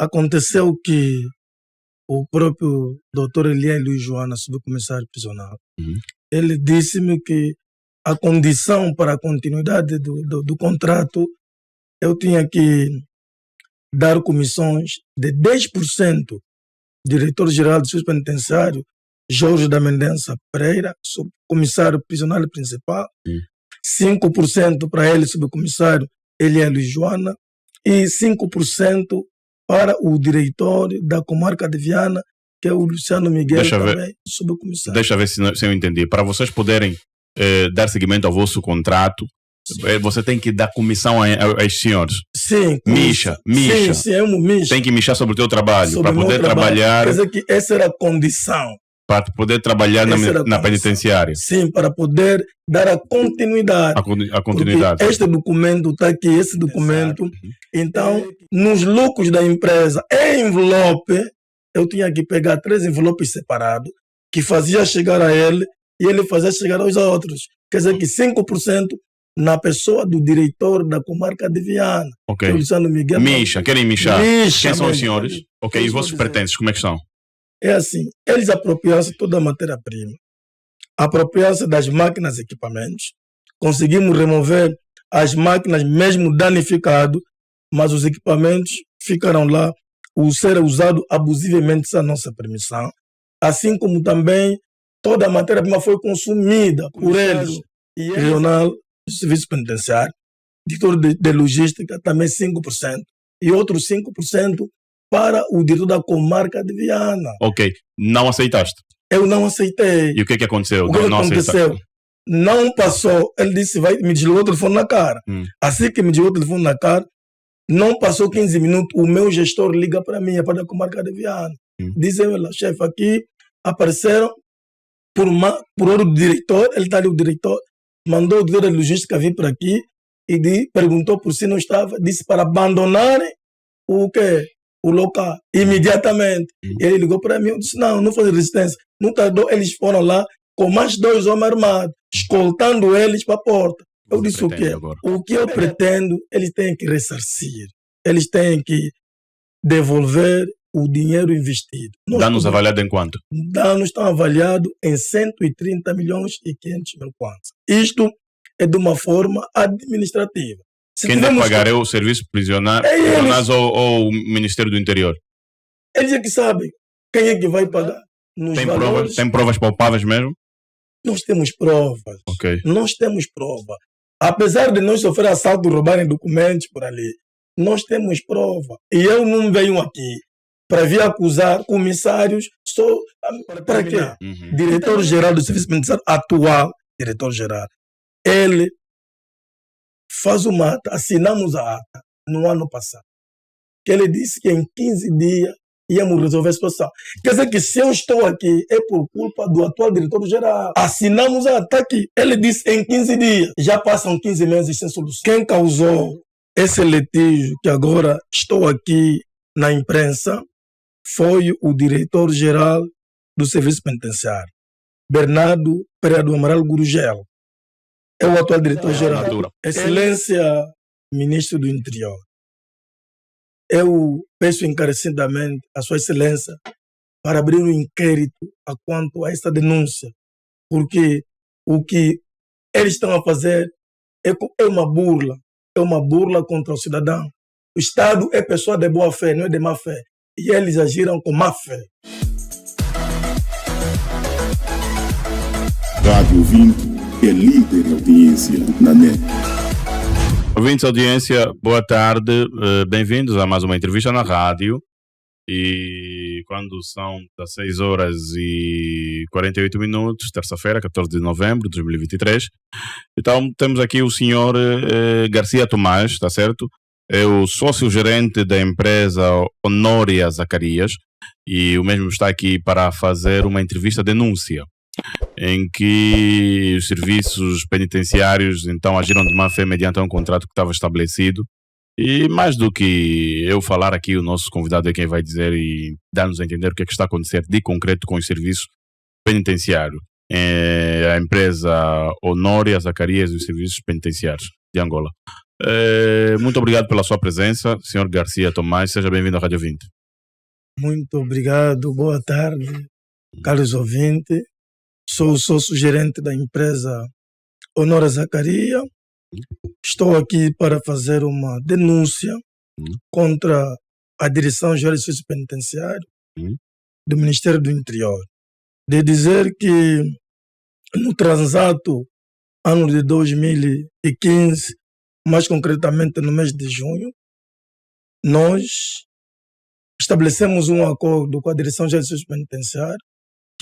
Aconteceu que o próprio doutor Elian Luiz Joana, subcomissário prisional, ele disse-me que a condição para a continuidade do contrato, eu tinha que dar comissões de 10%. Diretor-geral do Serviço Penitenciário, Jorge da Mendança Pereira, subcomissário prisional principal, 5% para ele, subcomissário Elian Luiz Joana, e 5% para o diretor da comarca de Viana, que é o Luciano Miguel, também subcomissário. Deixa eu ver se eu entendi. Para vocês poderem dar seguimento ao vosso contrato, você tem que dar comissão aos senhores. Sim. Micha. Sim, é um micha. Tem que michar sobre o teu trabalho, para poder trabalhar. Quer dizer que essa era a condição. Para poder trabalhar na penitenciária. Sim, para poder dar a continuidade. A continuidade. Porque este documento está aqui, esse documento. Exato. Então, nos lucros da empresa, em envelope, eu tinha que pegar 3 envelopes separados, que fazia chegar a ele, e ele fazia chegar aos outros. Quer dizer que 5% na pessoa do diretor da comarca de Viana. Ok. Que é o Luciano Miguel. Micha, querem michar? Quem são os senhores? Ok, e os vossos pertences, como é que estão? É assim, eles apropriaram-se toda a matéria-prima, apropriaram-se das máquinas e equipamentos, conseguimos remover as máquinas mesmo danificadas, mas os equipamentos ficaram lá, o ser usado abusivamente sem a nossa permissão, assim como também toda a matéria-prima foi consumida por eles. E regional do Serviço Penitenciário, diretor de logística, também 5%, e outros 5% para o diretor da comarca de Viana. Ok. Não aceitaste? Eu não aceitei. E o que aconteceu? O que aconteceu? Não passou. Ele disse, me desligou o telefone na cara. Assim que me desligou o telefone na cara, não passou 15 minutos, o meu gestor liga para mim, para a comarca de Viana. Dizem, olha, chefe, aqui apareceram por ordem do diretor, ele está ali, o diretor, mandou o diretor da logística vir para aqui e perguntou por se não estava, disse para abandonarem o quê? O local, imediatamente. Ele ligou para mim, eu disse, não foi resistência. Não tardou, eles foram lá com mais 2 homens armados, escoltando eles para a porta. Eu disse o quê? Agora? O que eu pretendo, eles têm que ressarcir. Eles têm que devolver o dinheiro investido. Danos avaliados em quanto? Danos estão avaliados em 130 milhões e 500 mil kwanza. Isto é de uma forma administrativa. Quem deve pagar é o Serviço Prisional ou o Ministério do Interior? Eles é que sabem quem é que vai pagar. Tem provas palpáveis mesmo? Nós temos provas. Okay. Nós temos prova. Apesar de nós sofrer assalto, roubarem documentos por ali, nós temos prova. E eu não venho aqui para vir acusar comissários só para quê? Diretor-geral do Serviço Penitenciário atual, diretor-geral, ele faz uma ata, assinamos a ata no ano passado, que ele disse que em 15 dias íamos resolver a situação. Quer dizer que se eu estou aqui é por culpa do atual diretor-geral. Assinamos a ata aqui. Ele disse em 15 dias. Já passam 15 meses sem solução. Quem causou esse litígio que agora estou aqui na imprensa foi o diretor-geral do Serviço Penitenciário, Bernardo Pereira do Amaral Gurugel. É o atual diretor-geral. Excelência Ministro do Interior. Eu peço encarecidamente a Sua Excelência para abrir um inquérito quanto a essa denúncia, porque o que eles estão a fazer é uma burla contra o cidadão. O Estado é pessoa de boa fé, não é de má fé, e eles agiram com má fé. Rádio 20 é líder em audiência na net. Ouvintes, audiência, boa tarde, bem-vindos a mais uma entrevista na rádio. E quando são 16 horas e 48 minutos, terça-feira, 14 de novembro de 2023, então temos aqui o senhor Garcia Tomás, está certo? É o sócio-gerente da empresa Honória Zacarias, e o mesmo está aqui para fazer uma entrevista denúncia, em que os serviços penitenciários então agiram de má fé mediante um contrato que estava estabelecido. E mais do que eu falar aqui, o nosso convidado é quem vai dizer e dar-nos a entender o que é que está a acontecer de concreto com os serviços penitenciários. A empresa Honória Zacarias e os serviços penitenciários de Angola. Muito obrigado pela sua presença, Sr. Garcia Tomás. Seja bem-vindo à Rádio 20. Muito obrigado, boa tarde, caros ouvintes. Sou o sócio-gerente da empresa Honora Zacaria. Estou aqui para fazer uma denúncia contra a Direção-Geral de Serviço Penitenciário do Ministério do Interior. De dizer que no transato ano de 2015, mais concretamente no mês de junho, nós estabelecemos um acordo com a Direção-Geral de Serviço Penitenciário,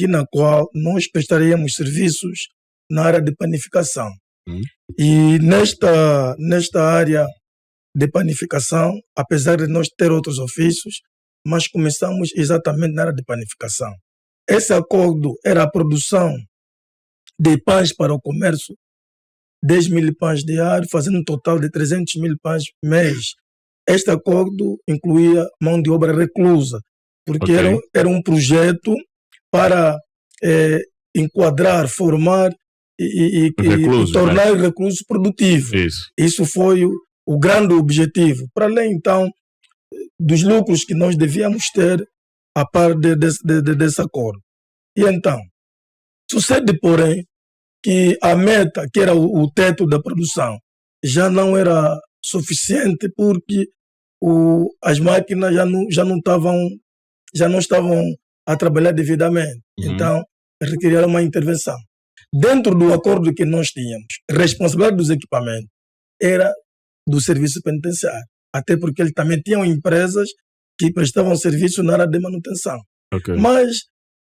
na qual nós prestaríamos serviços na área de panificação. E nesta área de panificação, apesar de nós ter outros ofícios, mas começamos exatamente na área de panificação. Esse acordo era a produção de pães para o comércio, 10 mil pães diários, fazendo um total de 300 mil pães mês. Este acordo incluía mão de obra reclusa, porque era um projeto para enquadrar, formar e tornar o recluso produtivo. Isso foi o grande objetivo. Para além, então, dos lucros que nós devíamos ter a par desse acordo. E então, sucede, porém, que a meta, que era o teto da produção, já não era suficiente porque as máquinas já não estavam a trabalhar devidamente. Então, requeriram uma intervenção. Dentro do acordo que nós tínhamos, a responsabilidade dos equipamentos era do serviço penitenciário, até porque eles também tinham empresas que prestavam serviço na área de manutenção. Mas,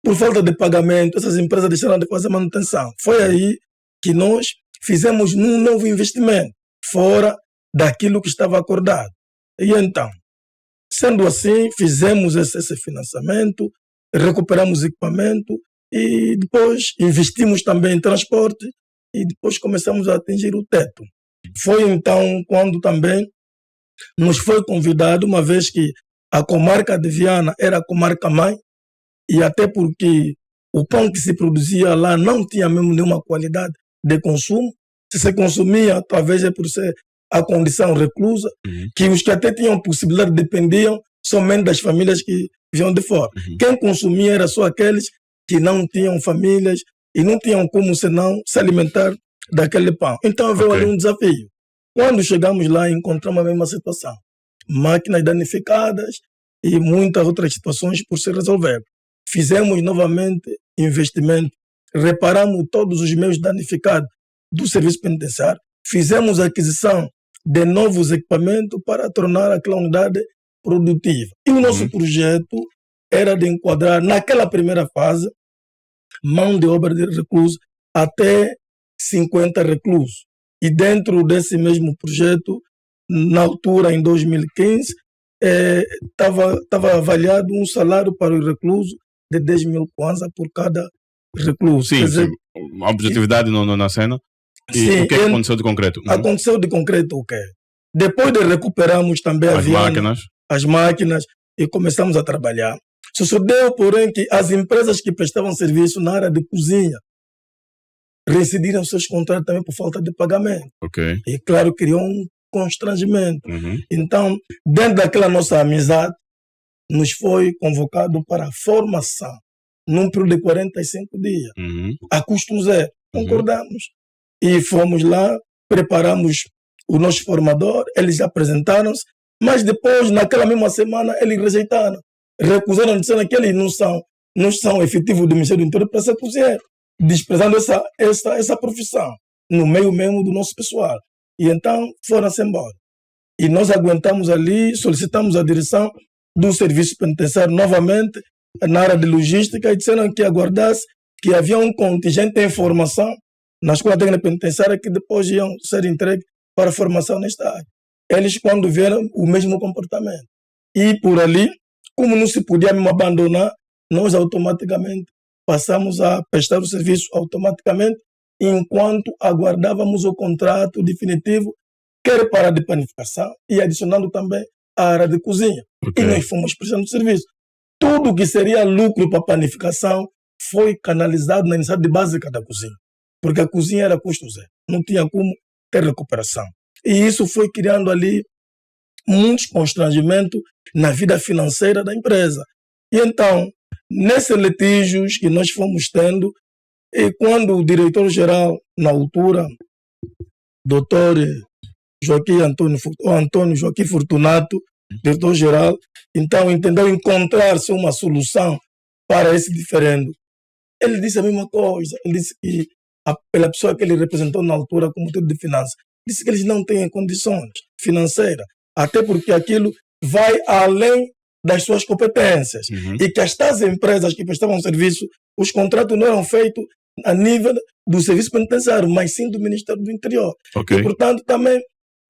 por falta de pagamento, essas empresas deixaram de fazer manutenção. Foi aí que nós fizemos um novo investimento, fora daquilo que estava acordado. E então, sendo assim, fizemos esse financiamento, recuperamos equipamento e depois investimos também em transporte e depois começamos a atingir o teto. Foi então quando também nos foi convidado, uma vez que a comarca de Viana era a comarca mãe, e até porque o pão que se produzia lá não tinha mesmo nenhuma qualidade de consumo. Se se consumia, talvez é por ser a condição reclusa, que os que até tinham possibilidade dependiam somente das famílias que vinham de fora. Quem consumia era só aqueles que não tinham famílias e não tinham como senão se alimentar daquele pão. Então veio ali um desafio. Quando chegamos lá, encontramos a mesma situação. Máquinas danificadas e muitas outras situações por se resolver. Fizemos novamente investimento, reparamos todos os meios danificados do serviço penitenciário, fizemos a aquisição de novos equipamentos para tornar aquela unidade produtiva. E o nosso projeto era de enquadrar, naquela primeira fase, mão de obra de reclusos até 50 reclusos. E dentro desse mesmo projeto, na altura, em 2015, estava avaliado um salário para o recluso de 10 mil kwanza por cada recluso. Sim, dizer, a objetividade na cena. E sim, o que aconteceu de concreto? Aconteceu de concreto o quê? Depois de recuperarmos também as máquinas e começamos a trabalhar. Sucedeu, porém, que as empresas que prestavam serviço na área de cozinha rescindiram seus contratos também por falta de pagamento. E, claro, criou um constrangimento. Então, dentro daquela nossa amizade, nos foi convocado para a formação num período de 45 dias, a custo zero. Concordamos. E fomos lá, preparamos o nosso formador, eles apresentaram-se, mas depois, naquela mesma semana, eles rejeitaram. Recusaram, dizendo que eles não são efetivos do Ministério do Interior para ser cozinheiro, desprezando essa profissão no meio mesmo do nosso pessoal. E então foram-se embora. E nós aguentamos ali, solicitamos a direção do serviço penitenciário novamente na área de logística e disseram que aguardasse, que havia um contingente de informação na Escola Técnica Penitenciária que depois iam ser entregues para formação nesta área. Eles, quando vieram, o mesmo comportamento. E por ali, como não se podia mesmo abandonar, nós automaticamente passamos a prestar o serviço automaticamente, enquanto aguardávamos o contrato definitivo, quer para a de panificação e adicionando também a área de cozinha. E nós fomos prestando serviço. Tudo que seria lucro para a panificação foi canalizado na necessidade básica da cozinha, porque a cozinha era custo zero, não tinha como ter recuperação. E isso foi criando ali muitos constrangimentos na vida financeira da empresa. E então, nesses litígios que nós fomos tendo, e quando o diretor-geral, na altura, doutor Antônio Joaquim Fortunato, diretor-geral, então entendeu encontrar-se uma solução para esse diferendo. Ele disse a mesma coisa, ele disse que pela pessoa que ele representou na altura como diretor de finanças, disse que eles não têm condições financeiras, até porque aquilo vai além das suas competências, e que as tais empresas que prestavam serviço, os contratos não eram feitos a nível do serviço penitenciário, mas sim do Ministério do Interior. Okay. E, portanto, também,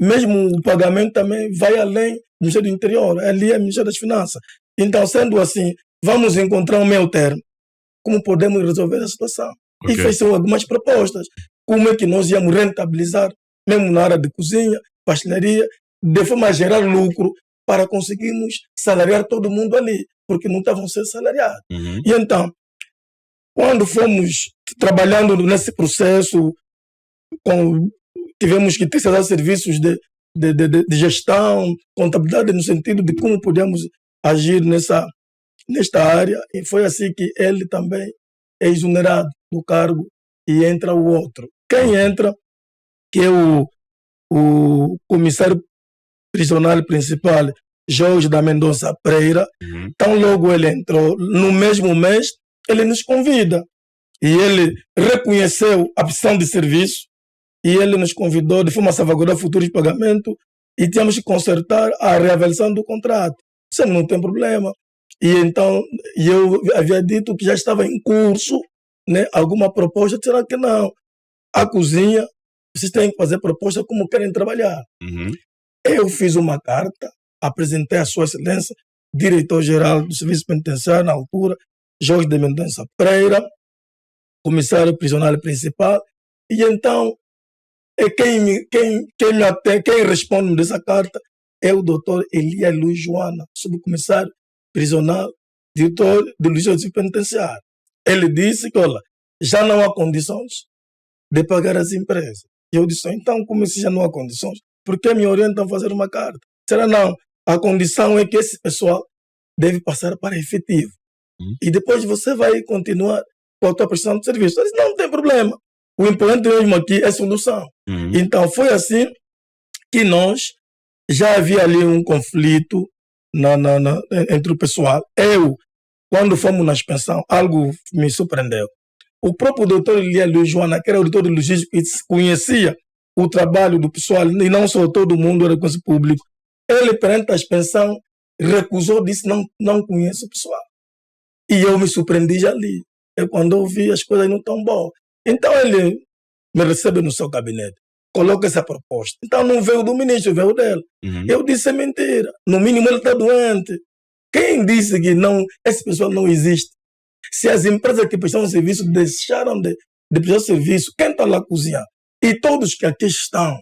mesmo o pagamento também vai além do Ministério do Interior, ali é o Ministério das Finanças. Então, sendo assim, vamos encontrar um meio termo, como podemos resolver a situação. Okay. E fez algumas propostas, como é que nós íamos rentabilizar, mesmo na área de cozinha, pastelaria, de forma a gerar lucro, para conseguirmos salariar todo mundo ali, porque não estavam sendo salariados. E então, quando fomos trabalhando nesse processo, tivemos que terceirizar serviços de gestão, contabilidade, no sentido de como podemos agir nesta área, e foi assim que ele também é exonerado do cargo e entra o outro. Quem entra, que é o comissário prisional principal, Jorge da Mendonça Pereira, tão logo ele entrou, no mesmo mês, ele nos convida. E ele reconheceu a opção de serviço e ele nos convidou de forma a salvaguardar futuros pagamentos e tínhamos que consertar a reavaliação do contrato. Isso não tem problema. E então eu havia dito que já estava em curso, né, alguma proposta, será que não? A cozinha, vocês têm que fazer proposta como querem trabalhar. Eu fiz uma carta, apresentei a Sua Excelência, diretor-geral do Serviço Penitenciário, na altura, Jorge de Mendonça Pereira, comissário prisional principal, e então quem responde dessa carta é o doutor Elia Luiz Joana, subcomissário prisional, diretor do Serviço Penitenciário. Ele disse que, olha, já não há condições de pagar as empresas. E eu disse, então, como se já não há condições, por que me orientam a fazer uma carta? Será não? A condição é que esse pessoal deve passar para efetivo. E depois você vai continuar com a tua prestação de serviço. Eu disse, não tem problema. O importante mesmo aqui é solução. Então, foi assim que nós já havia ali um conflito entre o pessoal. Eu, quando fomos na expensão, algo me surpreendeu. O próprio doutor Elia Luiz Joana, que era o doutor de logística, que conhecia o trabalho do pessoal, e não só todo mundo era com esse público, ele, perante a expensão, recusou, disse, não conheço o pessoal. E eu me surpreendi já ali. Eu, quando eu vi, as coisas não estão boas. Então ele me recebe no seu gabinete, coloca essa proposta. Então não veio do ministro, veio dele. Eu disse, é mentira. No mínimo ele está doente. Quem disse que não, esse pessoal não existe? Se as empresas que prestam serviço deixaram de prestar serviço, quem está lá a cozinhar? E todos que aqui estão,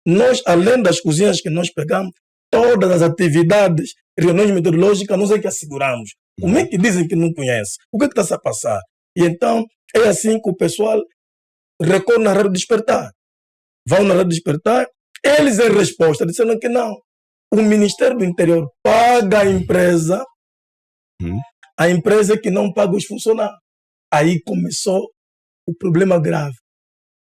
nós, além das cozinhas que nós pegamos, todas as atividades, reuniões meteorológicas, nós é que asseguramos. Como é que dizem que não conhece? O que está-se a passar? E então, é assim que o pessoal recorre na Rádio Despertar. Vão na Rádio Despertar, eles em resposta disseram que não. O Ministério do Interior paga a empresa que não paga os funcionários. Aí começou o problema grave.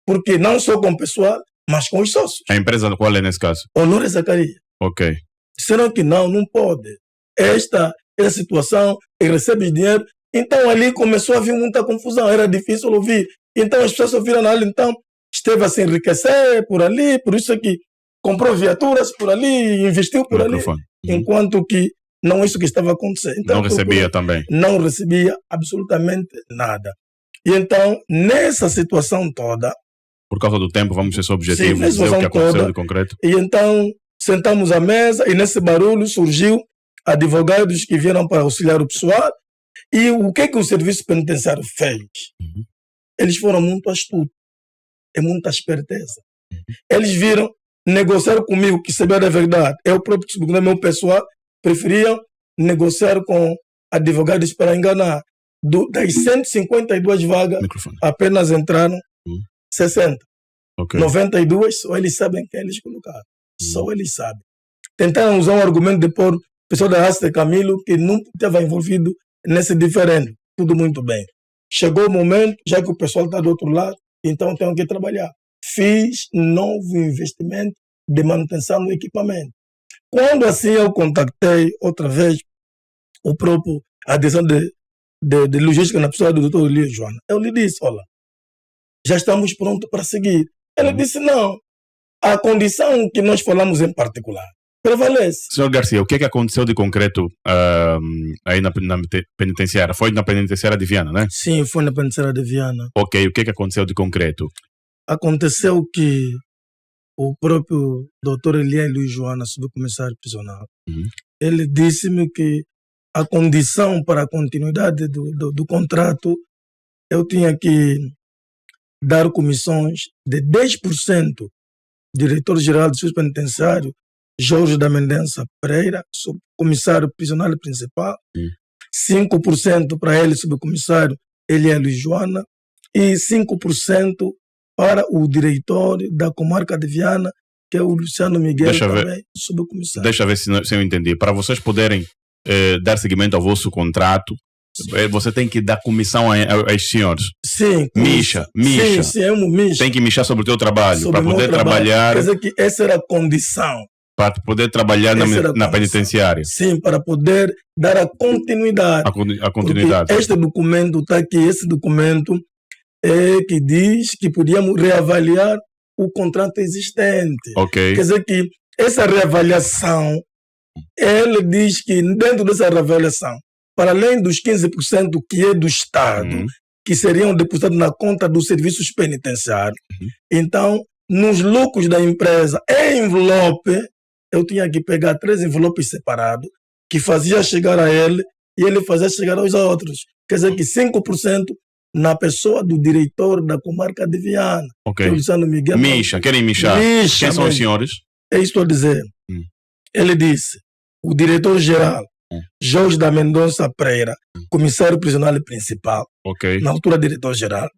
Porque não só com o pessoal, mas com os sócios. A empresa qual é nesse caso? Honório Zacarias. Ok. Disseram que não pode. Esta situação, ele recebe dinheiro. Então ali começou a haver muita confusão, era difícil ouvir. Então as pessoas ouviram ali, então esteve a se enriquecer por ali, por isso que comprou viaturas por ali, investiu por ali, enquanto que não é isso que estava acontecendo. Então, não recebia também? Não recebia absolutamente nada. E então, nessa situação toda... Por causa do tempo, vamos ser objetivos, sim, dizer o que aconteceu de concreto. E então, sentamos à mesa e nesse barulho surgiu advogados que vieram para auxiliar o pessoal. E o que o Serviço Penitenciário fez? Eles foram muito astutos, é muita esperteza. Eles viram, negociar comigo, que sabia da verdade. Eu próprio, meu pessoal, preferiam negociar com advogados para enganar. Das 152 vagas, apenas entraram 60. Ok. 92, só eles sabem quem eles colocaram. Só eles sabem. Tentaram usar um argumento de pôr pessoa da raça de Camilo que nunca estava envolvido nesse diferente. Tudo muito bem. Chegou o momento, já que o pessoal está do outro lado, então tenho que trabalhar. Fiz novo investimento de manutenção do equipamento. Quando assim eu contactei outra vez o próprio a direção de logística na pessoa do Dr. Elias Joana, eu lhe disse, olha, já estamos prontos para seguir. Ele disse, não, a condição que nós falamos em particular prevalece. Senhor Garcia, o que é que aconteceu de concreto aí na penitenciária? Foi na penitenciária de Viana, né? Sim, foi na penitenciária de Viana. Ok, o que é que aconteceu de concreto? Aconteceu que o próprio Dr. Elias Luiz Joana, subcomissário prisional, ele disse-me que a condição para a continuidade do contrato, eu tinha que dar comissões de 10%, diretor-geral do Serviço Penitenciário, Jorge da Mendança Pereira, subcomissário prisional principal, 5% para ele, subcomissário Elias Luiz Joana, e 5% para o diretor da comarca de Viana, que é o Luciano Miguel, também subcomissário. Deixa eu ver se eu entendi. Para vocês poderem dar seguimento ao vosso contrato, você tem que dar comissão aos senhores. Sim. Micha. Sim, é um micha. Tem que michar sobre o teu trabalho, para poder trabalhar. Quer dizer que essa era a condição. Para poder trabalhar na penitenciária. Sim, para poder dar a continuidade. A continuidade. Porque este documento está aqui, esse documento é que diz que podíamos reavaliar o contrato existente. Ok. Quer dizer que essa reavaliação, ele diz que dentro dessa reavaliação, para além dos 15% que é do Estado, que seriam depositados na conta dos serviços penitenciários, então, nos lucros da empresa, em envelope, eu tinha que pegar 3 envelopes separados, que fazia chegar a ele, e ele fazia chegar aos outros. Quer dizer que 5% na pessoa do diretor da comarca de Viana. Ok. O Luciano Miguel. Micha, querem michar? Quem são os senhores? É isso que eu estou a dizer. Ele disse, o diretor-geral, Jorge da Mendonça Pereira, comissário prisional principal, na altura diretor-geral,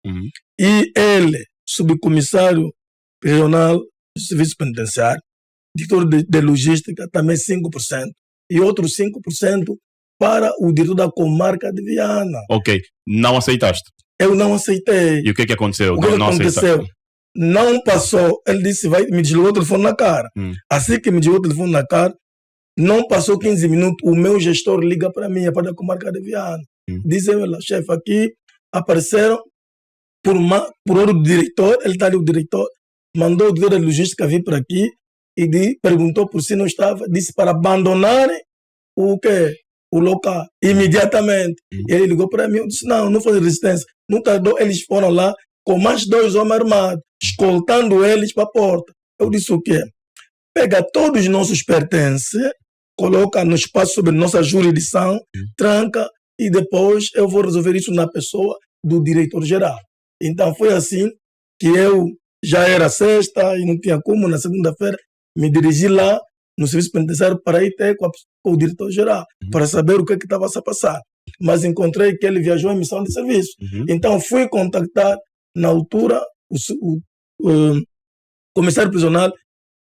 e ele, subcomissário prisional do serviço penitenciário, diretor de logística, também 5%, e outros 5% para o diretor da comarca de Viana. Ok. Não aceitaste? Eu não aceitei. E o que é que aconteceu? O que aconteceu? Não passou. Ele disse, me desligou o telefone na cara. Assim que me desligou o telefone na cara, não passou 15 minutos, o meu gestor liga para mim, para a comarca de Viana. Dizem, chefe, aqui apareceram por ordem do diretor, ele está ali, o diretor, mandou o diretor da logística vir para aqui e perguntou por se não estava, disse para abandonarem o local, imediatamente. E ele ligou para mim, eu disse, não faz resistência. Não tardou, eles foram lá com mais 2 homens armados, escoltando eles para a porta. Eu disse o quê? Pega todos os nossos pertences, coloca no espaço sobre nossa jurisdição, tranca, e depois eu vou resolver isso na pessoa do diretor-geral. Então foi assim que eu já era sexta e não tinha como, na segunda-feira, me dirigi lá no serviço penitenciário para ir ter com o diretor-geral, para saber o que estava a passar. Mas encontrei que ele viajou em missão de serviço. Então fui contactar, na altura, o comissário prisional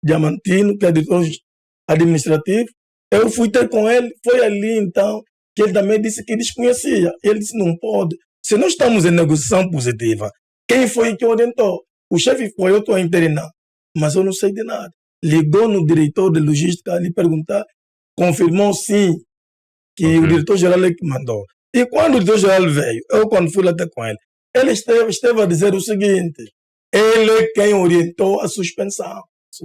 Diamantino, que é diretor administrativo. Eu fui ter com ele, foi ali então que ele também disse que desconhecia. Ele disse, não pode. Se nós estamos em negociação positiva, quem foi que orientou? O chefe foi, eu estou a internar, mas eu não sei de nada. Ligou no diretor de logística, lhe perguntar, confirmou sim, que o diretor-geral é que mandou. E quando o diretor-geral veio, eu quando fui lá até com ele, ele esteve a dizer o seguinte, ele é quem orientou a suspensão.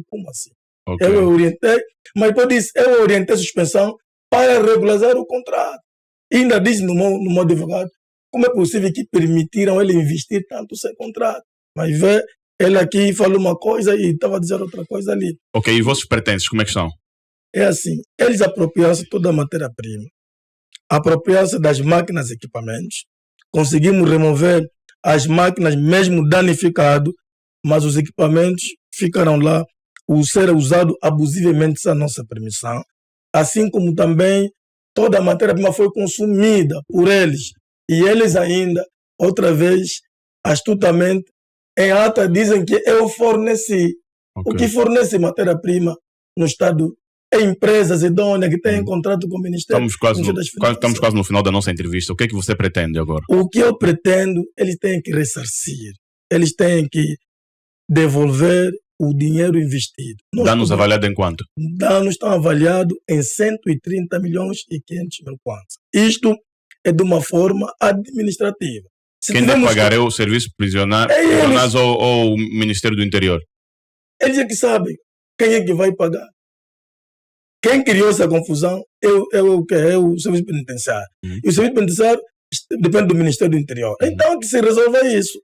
Como assim? Eu orientei, mas depois disse, eu orientei a suspensão para regularizar o contrato. E ainda disse no meu advogado, como é possível que permitiram ele investir tanto sem contrato? Mas vê, ele aqui falou uma coisa e estava a dizer outra coisa ali. Ok, e vossos pertences, como é que estão? É assim, eles apropriaram-se toda a matéria-prima, apropriaram-se das máquinas e equipamentos, conseguimos remover as máquinas mesmo danificadas, mas os equipamentos ficaram lá, o ser usado abusivamente sem a nossa permissão, assim como também toda a matéria-prima foi consumida por eles, e eles ainda, outra vez, astutamente, em ata dizem que eu forneci. O que fornece matéria-prima no Estado é empresas idôneas que têm contrato com o Ministério. Estamos quase no final da nossa entrevista. O que é que você pretende agora? O que eu pretendo, eles têm que ressarcir. Eles têm que devolver o dinheiro investido. Danos avaliados em quanto? Danos estão avaliados em 130 milhões e 500 mil kwanza. Isto é de uma forma administrativa. Quem deve pagar é o serviço prisionais ou o Ministério do Interior? Eles é que sabem quem é que vai pagar. Quem criou essa confusão é o Serviço Penitenciário. E o Serviço Penitenciário depende do Ministério do Interior. Então que se resolva isso.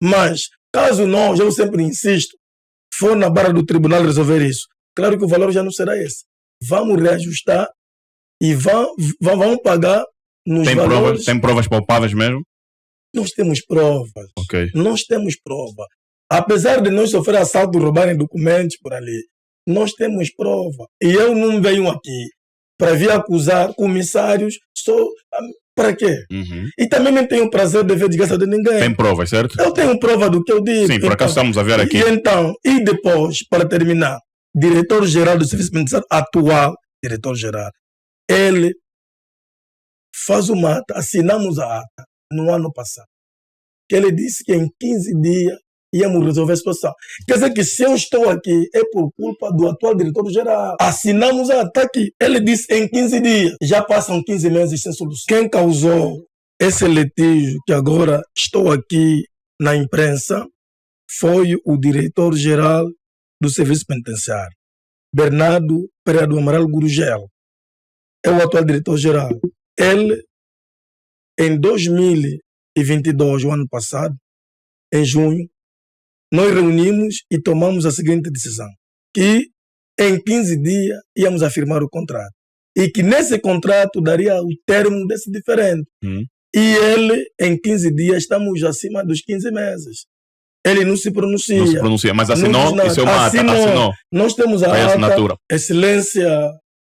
Mas, caso não, eu sempre insisto, for na barra do tribunal resolver isso, claro que o valor já não será esse. Vamos reajustar e vamos pagar nos valores. Tem provas palpáveis mesmo? Nós temos provas. Okay. Nós temos prova. Apesar de nós sofrer assalto, roubarem documentos por ali, nós temos prova. E eu não venho aqui para vir acusar comissários só para quê? E também não tenho prazer de ver desgraça de ninguém. Tem provas, certo? Eu tenho prova do que eu digo. Sim, por acaso estamos a ver aqui. E depois, para terminar, diretor-geral do Serviço Penitenciário, atual diretor-geral, ele faz uma ata, assinamos a ata no ano passado, que ele disse que em 15 dias íamos resolver a situação. Quer dizer que se eu estou aqui é por culpa do atual diretor-geral. Assinamos a ata aqui. Ele disse em 15 dias. Já passam 15 meses sem solução. Quem causou esse litígio que agora estou aqui na imprensa foi o diretor-geral do Serviço Penitenciário, Bernardo Pereira do Amaral Gurugel. É o atual diretor-geral. Ele, em 2022, o ano passado, em junho, nós reunimos e tomamos a seguinte decisão, que em 15 dias íamos afirmar o contrato. E que nesse contrato daria o termo desse diferente. E ele, em 15 dias, estamos acima dos 15 meses. Ele não se pronuncia. Não se pronuncia, mas assinou, isso é uma ata, assinou. Nós temos a assinatura. Excelência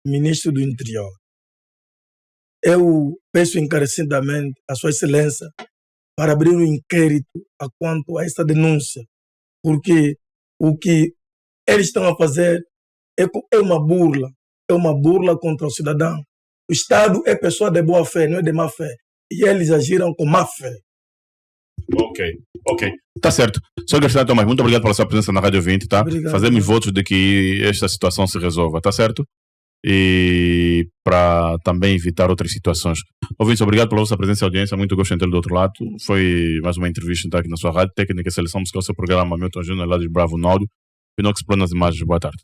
Ministro do Interior. Eu peço encarecidamente a Sua Excelência para abrir um inquérito quanto a essa denúncia. Porque o que eles estão a fazer é uma burla contra o cidadão. O Estado é pessoa de boa fé, não é de má fé. E eles agiram com má fé. Ok. Tá certo. Sr. Garcia Tomás, muito obrigado pela sua presença na Rádio 20, tá? Obrigado. Fazemos votos de que esta situação se resolva, tá certo? E para também evitar outras situações. Ouvintes, obrigado pela vossa presença e audiência. Muito gosto de ter do outro lado. Foi mais uma entrevista então, aqui na sua rádio técnica e seleção musical, seu programa Milton Júnior, lá de Bravo no áudio. Pinox Planas Imagens. Boa tarde.